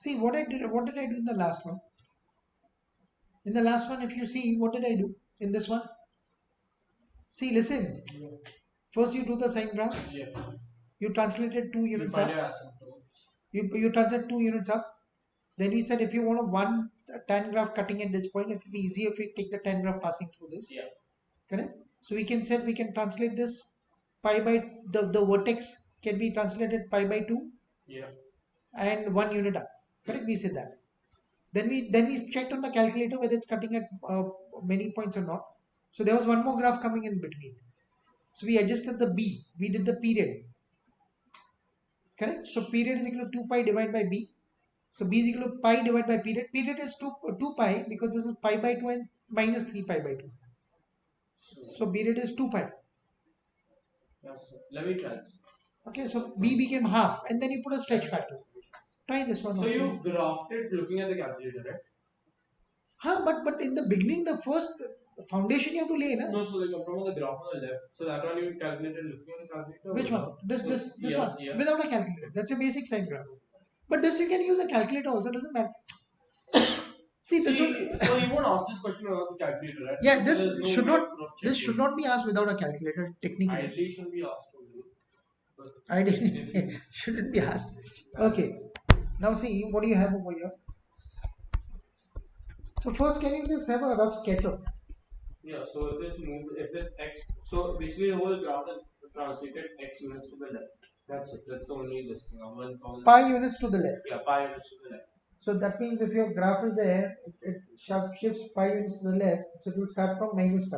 See what what did I do in the last one? In the last one, if you see, what did I do in this one? See, listen. First, you do the sine graph. Yeah. You translated 2 You units find up. your asymptotes. You translate 2 units up. Then we said if you want a one tan graph cutting at this point, it will be easier if we take the tan graph passing through this. Yeah. Correct? So we can say we can translate this pi by the vertex can be translated pi by 2. Yeah. And 1 unit up. Correct? We said that. Then we checked on the calculator whether it's cutting at many points or not. So there was one more graph coming in between. So we adjusted the b. We did the period. Correct? So period is equal to 2 pi divided by b. So b is equal to pi divided by period. Period is 2 pi because this is pi by 2 and minus 3 pi by 2. So period is 2 pi. Yes, let me try this. Okay, so b became half and then you put a stretch factor. Try this one So also. you graphed it looking at the calculator, right? But in the beginning, the first foundation you have to lay, na? No, so like I'm from the graph on the left. So that one you calculated looking at the calculator. Which one? This yeah, one. Yeah. Without a calculator. That's a basic sine graph. But this you can use a calculator also, doesn't matter. See, this So one. you won't ask this question without the calculator, right? Yeah, So this should not be asked without a calculator technically. Ideally shouldn't be asked only. Ideally shouldn't be asked. Okay. Now see, what do you have over here? So first, can you just have a rough sketch of? Yeah. So if it's x, so basically the whole graph is translated x units to the left. That's it. That's the only this thing. Pi units to the left. Yeah, pi units to the left. So that means if your graph is there, it shifts pi units to the left, so it will start from minus pi.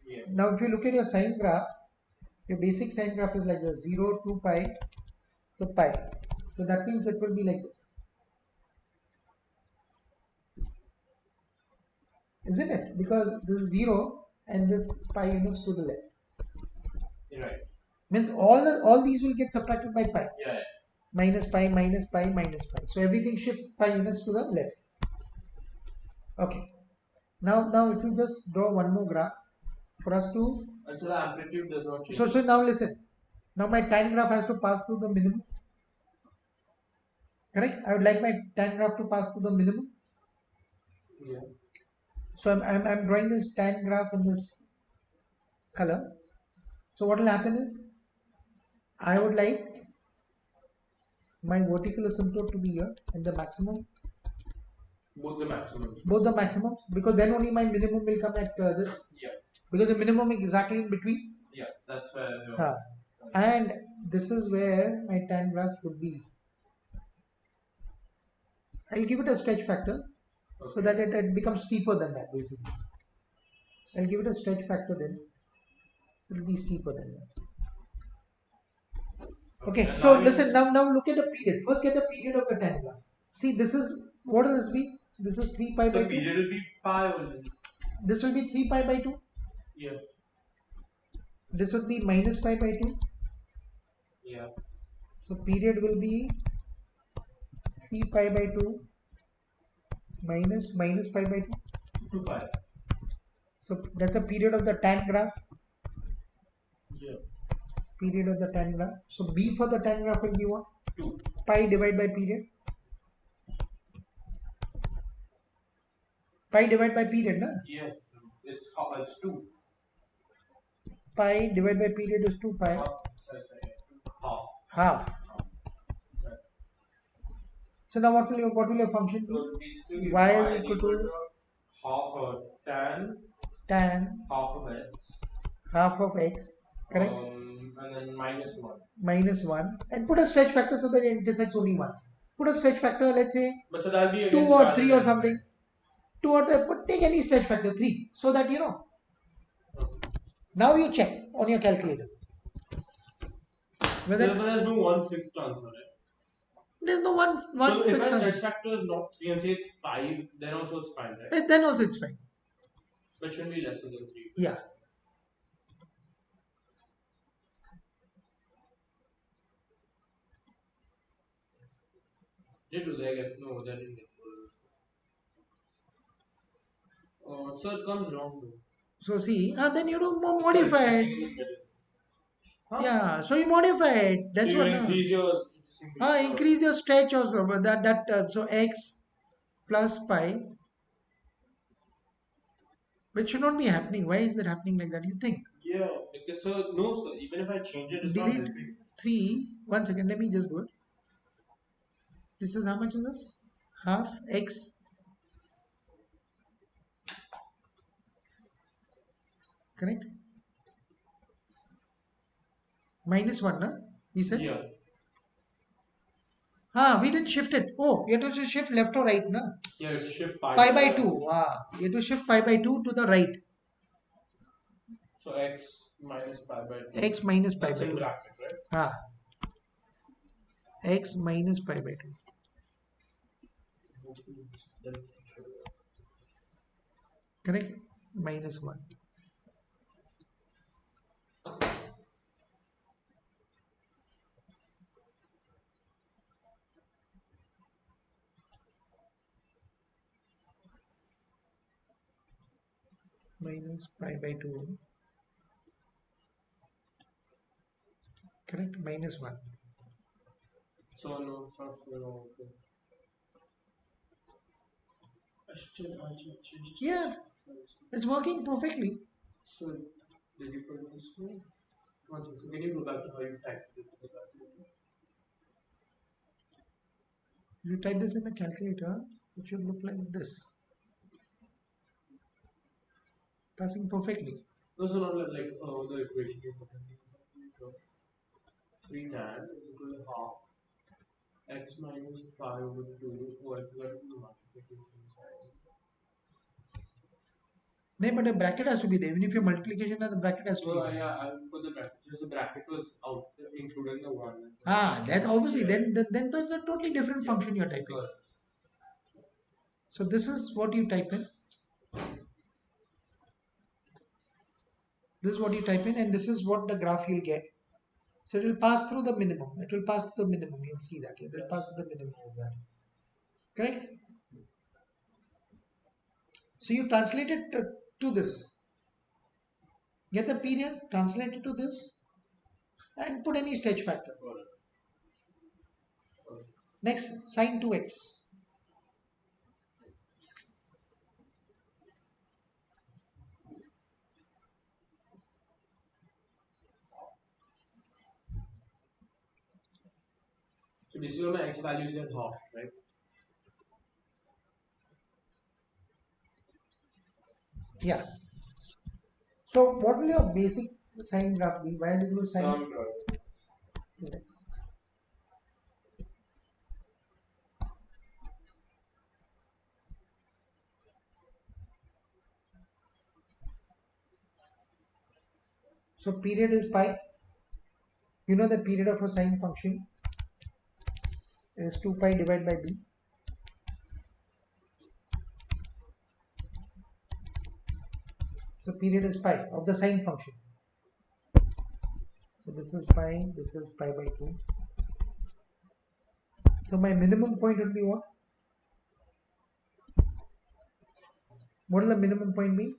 Yeah. Now if you look at your sine graph, your basic sine graph is like this, 0, 2 pi, to pi. So that means it will be like this. Isn't it? Because this is 0 and this pi units to the left. Right. Means all these will get subtracted by pi. Yeah. Minus pi, minus pi, minus pi. So everything shifts pi units to the left. Okay. Now if you just draw one more graph for us to. And so the amplitude does not change. So now listen. Now my tan graph has to pass through the minimum. Correct? I would like my tan graph to pass through the minimum. Yeah. So I'm drawing this tan graph in this color. So what will happen is I would like my vertical asymptote to be here and the maximum. Both the maximums. Both the maximums, because then only my minimum will come at this. Yeah. Because the minimum is exactly in between. Yeah, that's where. And this is where my tan graph would be. I'll give it a stretch factor so that it becomes steeper than that basically. I'll give it a stretch factor then. It will be steeper than that. Okay, so listen, now look at the period. First get the period of the tan graph. See, this is, what will this be? This is 3 pi by 2. So period will be pi only. This will be 3 pi by 2. Yeah. This would be minus pi by 2. Yeah. So period will be 3 pi by 2 minus pi by 2. 2 pi. So that's the period of the tan graph. Yeah. Period of the tan graph. So b for the tan graph will be what? 2. Pi divided by period. Pi divided by period, na? Yeah. It's 2. Pi divided by period is 2 pi. Sorry. Half. Right. So now what will your function be? So basically Y is equal to half tan half of x. Correct? And then minus 1. Minus 1. And put a stretch factor so that it intersects only once. Put a stretch factor, let's say but so that'll be 2 or 3 or something. 2 or 3, but take any stretch factor, 3. So that you know. Okay. Now you check on your calculator. There's no one fixed answer, right? There's no one so fixed if answer. my stretch factor is not 3 and say it's 5, then also it's fine, right? Then also it's fine. But it shouldn't be less than 3. Yeah. No, they didn't get so it comes wrong though. So see, then you do modify it. Huh? Yeah, so you modify it. That's so what you now. increase your Increase your stretch also, but so x plus pi, which should not be happening. Why is it happening like that? You think? Yeah, because so even if I change it, it's not Delete helping. 3. 1 second. Let me just do it. This is how much is this? Half x. Correct? Minus 1, na? We said? Yeah. We didn't shift it. Oh, you have to shift left or right, na? Yeah, to shift Pi by 2. You have to shift pi by 2 to the right. So x minus pi by 2. X minus pi That's by in 2. bracket, right? X minus pi by 2. Correct? Minus 1. Minus pi by 2. Correct? Minus 1. So no, it's not so okay. Yeah, it's working perfectly. So did you put this one? One second. So can you go back to how you typed it? If you type this in the calculator, it should look like this. Passing perfectly. No, so not like the equation you put in. 3 tan is equal to half x minus pi over 2 whole plus multiplication side. No, but a bracket has to be there. Even if your multiplication, the bracket has to be So there. yeah, I put the bracket. So the bracket was out, including the one. That's obviously then there's a totally different Yeah. function you're typing. Correct. So this is what you type in. This is what you type in, and this is what the graph you'll get. So it will pass through the minimum. It will pass through the minimum. You'll see that. It will pass through the minimum of that. Correct? So you translate it to this. Get the period, translate it to this, and put any stretch factor. Next, sine 2x. So this is where my x values get half, right? Yeah. So what will your basic sine graph be? Y is equal to sine Sound 2x. So period is pi. You know the period of a sine function is 2 pi divided by b. So period is pi of the sine function. So this is pi by 2. So my minimum point would be what? What will the minimum point be?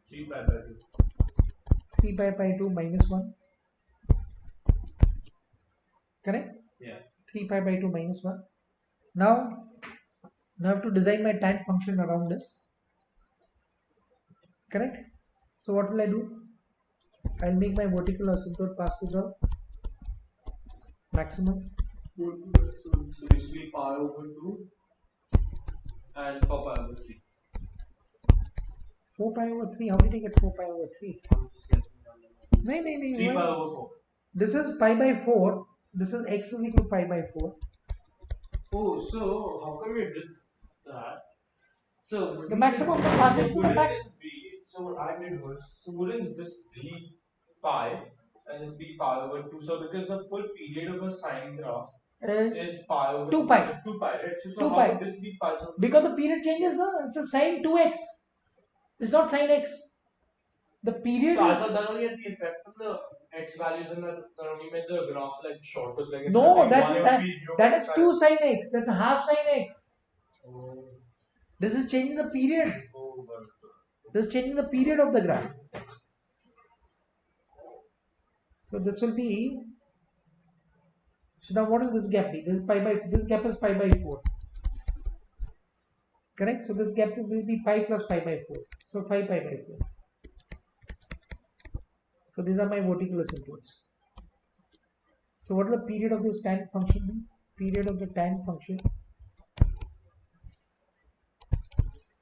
3 pi by 2. 3 pi by 2 minus 1. Correct? Yeah. 3 pi by 2 minus 1. Now I have to design my tan function around this. Correct? So what will I do? I'll make my vertical asymptote pass to the maximum. So basically pi over 2 and 4 pi over 3. 4 pi over 3. How did I get 4 pi over 3? I'm just guessing. No. 3 pi over 4. This is pi by 4. This is x is equal to pi by 4. Oh, so how come you did that? So The maximum will pass it to the wouldn't max. this be? So what I did was, so wouldn't this be pi and this be pi over 2? So because the full period of a sine graph is pi over 2 pi. 2 pi, right? So 2 how pi. would this be pi? So Because the period changes, no? It's a sine 2x. It's not sine x. The period I is. thought that only had the effect on the x values and that only made the graphs like shorter. So like it's No, nothing, that is 2 sine x. That's a half sine x. Oh. This is changing the period. Oh, but This is changing the period of the graph. So this will be So now what will this gap be? This gap is pi by 4. Correct? So this gap will be pi plus pi by 4. So 5 pi by 4. So these are my vertical asymptotes. So what will the period of this tan function be? Period of the tan function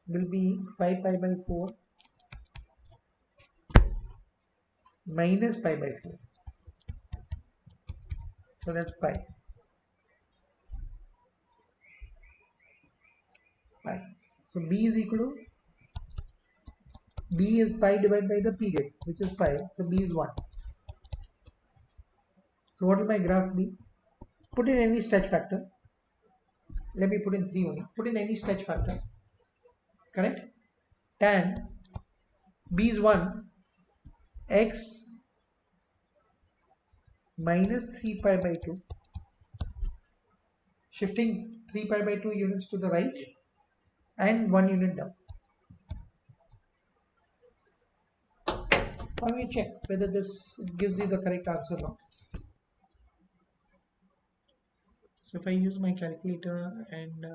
will be 5 pi by 4 minus pi by 4. So that's pi. So b is equal to, b is pi divided by the period, which is pi. So b is 1. So what will my graph be? Put in any stretch factor. Let me put in 3 only. Put in any stretch factor. Correct? Tan b is 1, x minus 3 pi by 2, shifting 3 pi by 2 units to the right and 1 unit down. Now we check whether this gives you the correct answer or not. So if I use my calculator and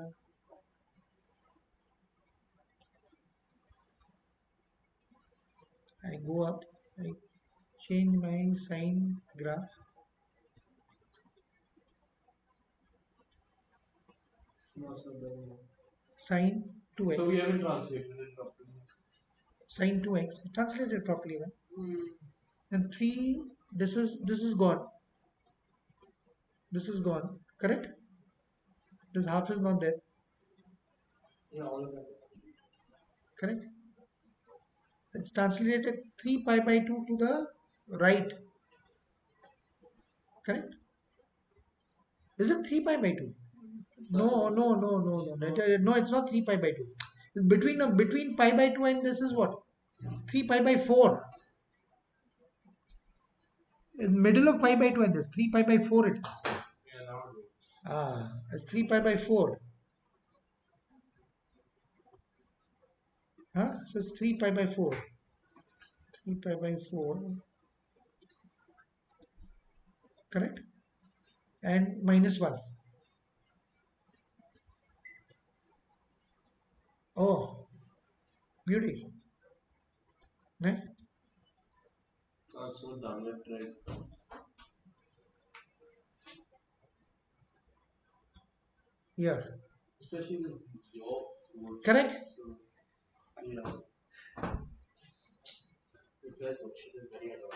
I go up, I change my sine graph. Sine 2x. So we haven't translated it properly. Sine 2x. Translate it properly then. And 3, this is gone. This is gone. Correct? This half is not there. Yeah, all of that. Correct? It's translated 3 pi by 2 to the right. Correct? Is it 3 pi by 2? No. No, it's not 3 pi by 2. It's between pi by 2 and this is what? 3 pi by 4. In the middle of pi by 2 and this. 3 pi by 4 it is. Yeah, now it works. It's 3 pi by 4. So it's 3 pi by 4. 3 pi by 4. Correct? And minus 1. Oh, beauty. Right? So done it right. Here. Especially this your work. Correct? So, yeah. This guy's work is very advanced.